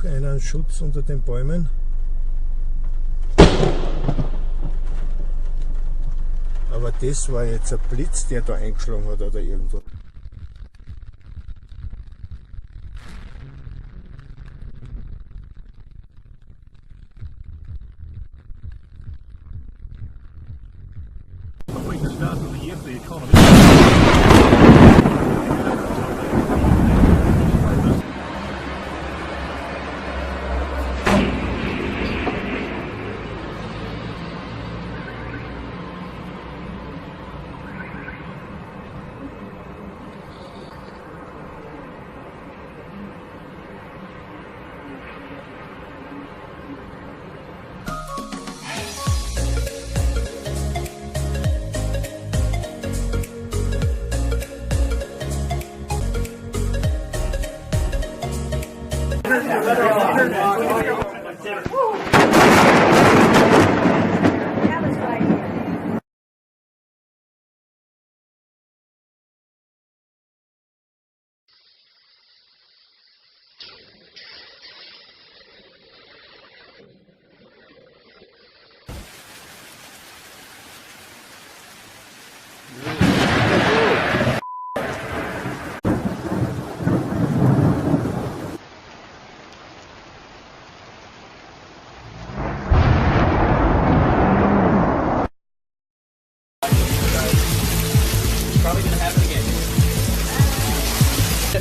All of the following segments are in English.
suche einen Schutz unter den Bäumen. Aber das war jetzt ein Blitz, der da eingeschlagen hat oder irgendwo.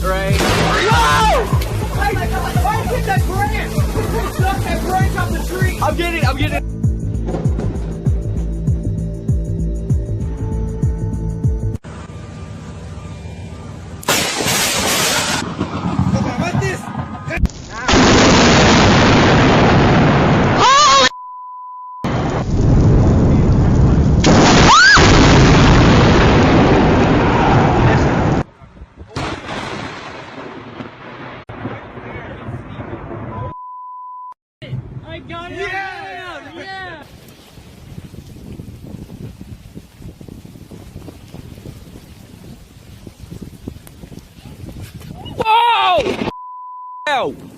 Right. No! Oh my God! Why did that branch? Suck that branch off the tree! I'm getting it. I got it! Yeah! Whoa! Ow!